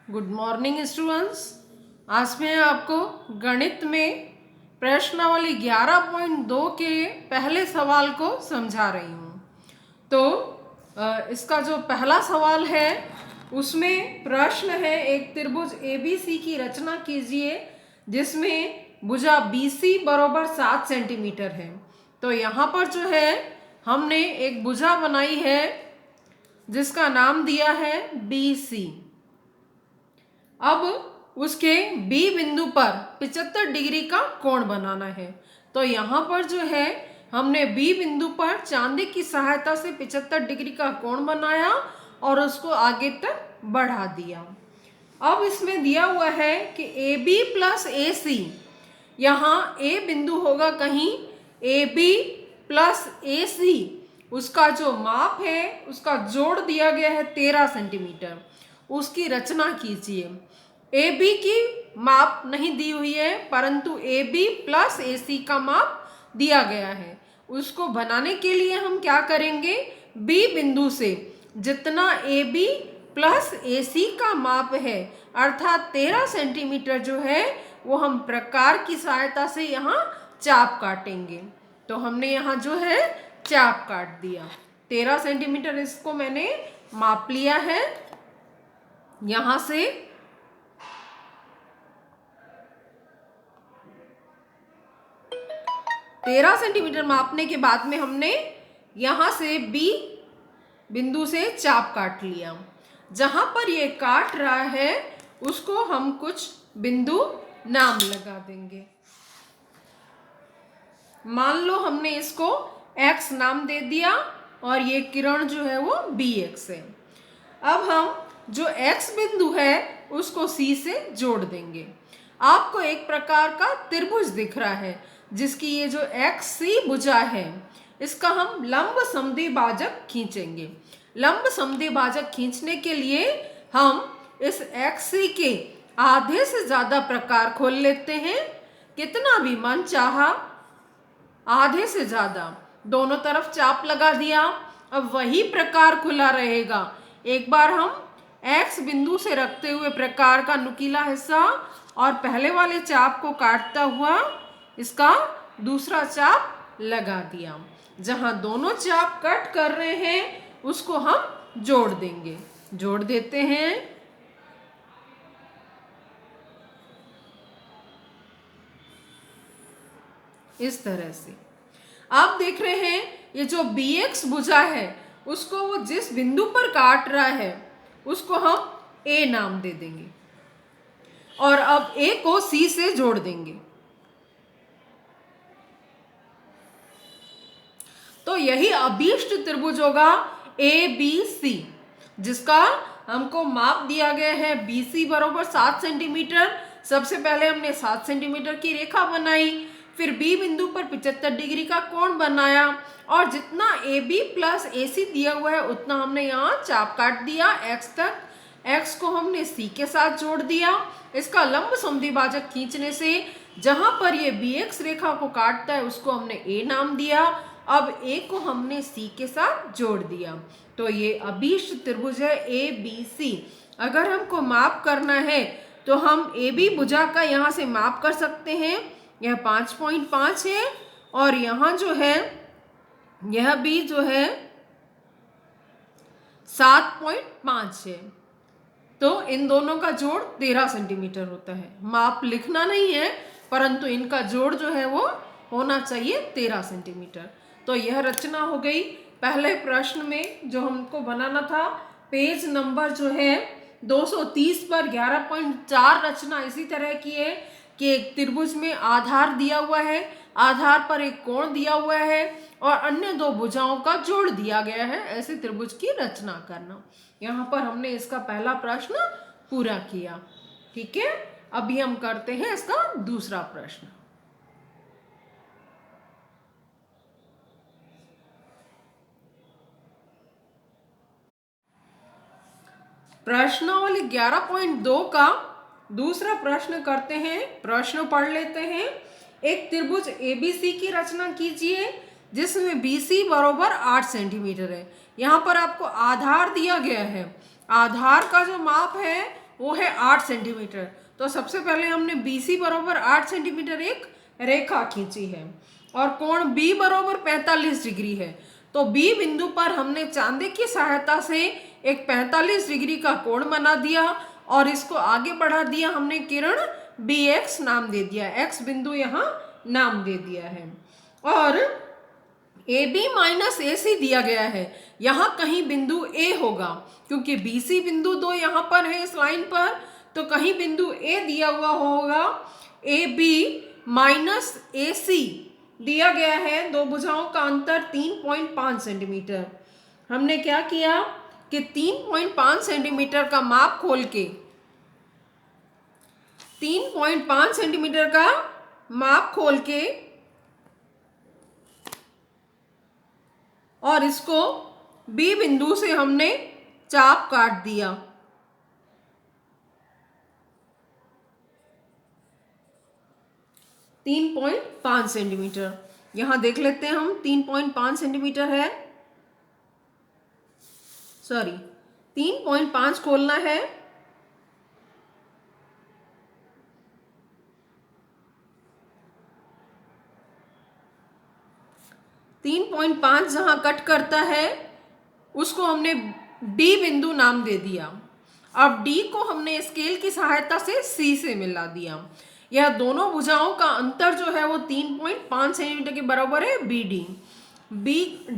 Good morning students. आज मैं आपको गणित में प्रश्नावली 11.2 के पहले सवाल को समझा रही हूँ। तो इसका जो पहला सवाल है उसमें प्रश्न है, एक त्रिभुज ABC की रचना कीजिए जिसमें भुजा BC बराबर 7 सेंटीमीटर है। तो यहाँ पर जो है हमने एक भुजा बनाई है जिसका नाम दिया है BC। अब उसके B बिंदु पर 75 डिग्री का कोण बनाना है। तो यहाँ पर जो है हमने B बिंदु पर चांदी की सहायता से 75 डिग्री का कोण बनाया और उसको आगे तक बढ़ा दिया। अब इसमें दिया हुआ है कि AB प्लस AC, यहाँ A बिंदु होगा कहीं, AB प्लस AC उसका जो माप है उसका जोड़ दिया गया है 13 सेंटीमीटर। उसकी रचना कीजिए। AB की माप नहीं दी हुई है परंतु AB प्लस AC का माप दिया गया है। उसको बनाने के लिए हम क्या करेंगे, B बिंदु से जितना AB प्लस AC का माप है अर्थात 13 सेंटीमीटर जो है वो हम प्रकार की सहायता से यहाँ चाप काटेंगे। तो हमने यहाँ जो है चाप काट दिया। 13 सेंटीमीटर इसको मैंने माप लिया है। यहाँ से 13 सेंटीमीटर मापने के बाद में हमने यहाँ से B बिंदु से चाप काट लिया। जहाँ पर ये काट रहा है उसको हम कुछ बिंदु नाम लगा देंगे। मान लो हमने इसको X नाम दे दिया और ये किरण जो है वो BX है। अब हम जो X बिंदु है उसको C से जोड़ देंगे। आपको एक प्रकार का त्रिभुज दिख रहा है जिसकी ये जो XC भुजा है इसका हम लंब समद्विभाजक खींचेंगे। लंब समद्विभाजक खींचने के लिए हम इस XC के आधे से ज्यादा प्रकार खोल लेते हैं। कितना भी मन चाहा, आधे से ज्यादा, दोनों तरफ चाप लगा दिया। अब वही प्रकार खुला रहेगा। एक बार हम X बिंदु से रखते हुए प्रकार का नुकीला हिस्सा और पहले वाले चाप को काटता हुआ इसका दूसरा चाप लगा दिया। जहां दोनों चाप कट कर रहे हैं उसको हम जोड़ देंगे। जोड़ देते हैं। इस तरह से आप देख रहे हैं ये जो BX भुजा है उसको वो जिस बिंदु पर काट रहा है उसको हम A नाम दे देंगे और अब A को C से जोड़ देंगे। तो यही अभीष्ट त्रिभुज होगा ABC जिसका हमको माप दिया गया है BC बराबर 7 सेंटीमीटर। सबसे पहले हमने 7 सेंटीमीटर की रेखा बनाई, फिर B बिंदु पर 75 डिग्री का कोण बनाया और जितना AB प्लस AC दिया हुआ है उतना हमने यहाँ चाप काट दिया X तक। X को हमने C के साथ जोड़ दिया। इसका लंब समद्विभाजक खींचने से जहां पर ये BX रेखा को काटता है उसको हमने A नाम दिया। अब A को हमने C के साथ जोड़ दिया। तो ये अभीष्ट त्रिभुज है ABC। अगर हमको माप करना है तो हम AB भुजा का यहाँ से माप कर सकते हैं। यह 5.5 है और यहाँ जो है यह भी जो है 7.5 है। तो इन दोनों का जोड़ 13 सेंटीमीटर होता है। माप लिखना नहीं है परंतु इनका जोड़ जो है वो होना चाहिए 13 सेंटीमीटर। तो यह रचना हो गई पहले प्रश्न में जो हमको बनाना था। पेज नंबर जो है 230 पर 11.4 रचना इसी तरह की है कि एक त्रिभुज में आधार दिया हुआ है, आधार पर एक कोण दिया हुआ है और अन्य दो भुजाओं का जोड़ दिया गया है। ऐसे त्रिभुज की रचना करना। यहाँ पर हमने इसका पहला प्रश्न पूरा किया। ठीक है, अभी हम करते हैं इसका दूसरा प्रश्न। प्रश्नावली 11.2 का दूसरा प्रश्न करते हैं। प्रश्न पढ़ लेते हैं। एक त्रिभुज ABC की रचना कीजिए जिसमें BC बराबर 8 सेंटीमीटर है। यहाँ पर आपको आधार दिया गया है। आधार का जो माप है वो है 8 सेंटीमीटर। तो सबसे पहले हमने BC बराबर 8 सेंटीमीटर एक रेखा खींची है और कोण B बराबर 45 डिग्री है। तो B बिंदु पर हमने चांदे की सहायता से एक 45 डिग्री का कोण बना दिया और इसको आगे बढ़ा दिया हमने, किरण BX नाम दे दिया, X बिंदु यहाँ नाम दे दिया है। और AB माइनस AC दिया गया है, यहाँ कहीं बिंदु A होगा क्योंकि BC बिंदु 2 यहाँ पर है इस लाइन पर, तो कहीं बिंदु A दिया हुआ होगा। AB माइनस AC दिया गया है, दो भुजाओं का अंतर 3.5 सेंटीमीटर। हमने क्या किया कि 3.5 सेंटीमीटर का माप खोल के 3.5 सेंटीमीटर का माप खोल के और इसको B बिंदु से हमने चाप काट दिया। तीन 3.5 सेंटीमीटर यहां देख लेते हैं हम, 3.5 सेंटीमीटर है, सॉरी 3.5 खोलना है। तीन 3.5 जहां कट करता है उसको हमने D बिंदु नाम दे दिया। अब D को हमने स्केल की सहायता से C से मिला दिया। यह दोनों भुजाओं का अंतर जो है वो 3.5 सेंटीमीटर के बराबर है BD।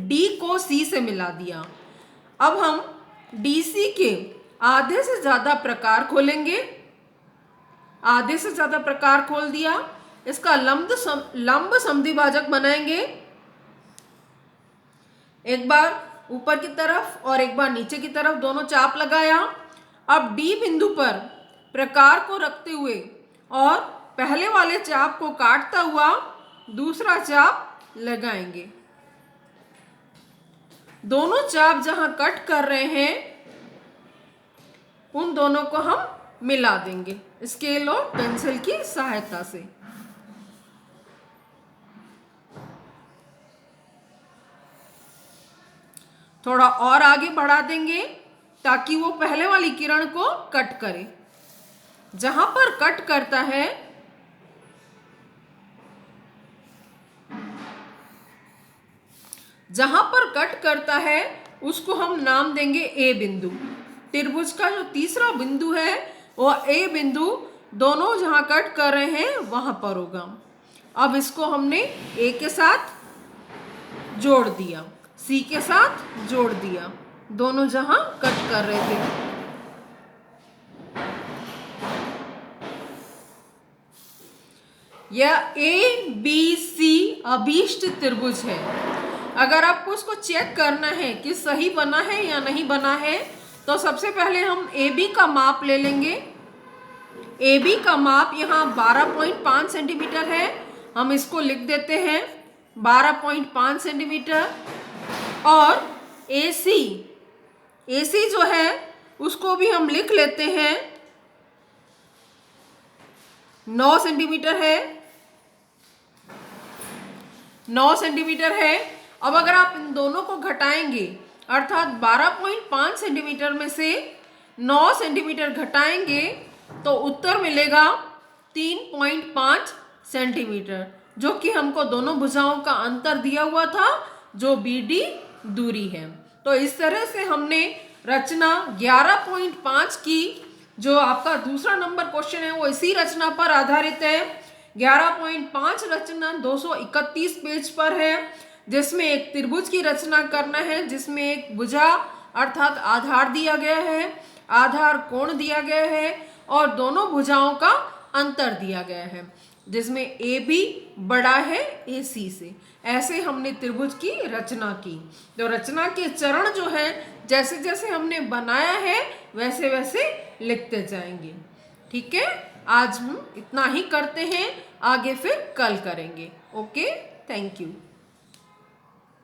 D को C से मिला दिया। अब हम DC के आधे से ज्यादा प्रकार खोलेंगे। आधे से ज्यादा प्रकार खोल दिया, इसका लंब समद्विभाजक बनाएंगे, एक बार ऊपर की तरफ और एक बार नीचे की तरफ, दोनों चाप लगाया। अब D बिंदु पर प्रकार को रखते हुए और पहले वाले चाप को काटता हुआ दूसरा चाप लगाएंगे। दोनों चाप जहां कट कर रहे हैं उन दोनों को हम मिला देंगे स्केल और पेंसिल की सहायता से। थोड़ा और आगे बढ़ा देंगे ताकि वो पहले वाली किरण को कट करे। जहां पर कट करता है उसको हम नाम देंगे A बिंदु। त्रिभुज का जो तीसरा बिंदु है वो A बिंदु, दोनों जहां कट कर रहे हैं वहां पर होगा। अब इसको हमने A के साथ जोड़ दिया, C के साथ जोड़ दिया, दोनों जहां कट कर रहे थे। यह ABC अभीष्ट त्रिभुज है। अगर आपको उसको चेक करना है कि सही बना है या नहीं बना है तो सबसे पहले हम AB का माप ले लेंगे। AB का माप यहाँ 12.5 सेंटीमीटर है, हम इसको लिख देते हैं 12.5 सेंटीमीटर। और AC जो है उसको भी हम लिख लेते हैं 9 सेंटीमीटर है, 9 सेंटीमीटर है। अब अगर आप इन दोनों को घटाएंगे अर्थात 12.5 सेंटीमीटर में से 9 सेंटीमीटर घटाएंगे तो उत्तर मिलेगा 3.5 सेंटीमीटर, जो कि हमको दोनों भुजाओं का अंतर दिया हुआ था जो BD दूरी है। तो इस तरह से हमने रचना 11.5 की, जो आपका दूसरा नंबर क्वेश्चन है वो इसी रचना पर आधारित है। 11.5 रचना 231 पेज पर है, जिसमें एक त्रिभुज की रचना करना है, जिसमें एक भुजा अर्थात आधार दिया गया है, आधार कोण दिया गया है और दोनों भुजाओं का अंतर दिया गया है, जिसमें AB बड़ा है AC से। ऐसे हमने त्रिभुज की रचना की। तो रचना के चरण जो है जैसे जैसे हमने बनाया है वैसे वैसे लिखते जाएंगे। ठीक है, आज हम इतना ही करते हैं, आगे फिर कल करेंगे। Okay, thank you.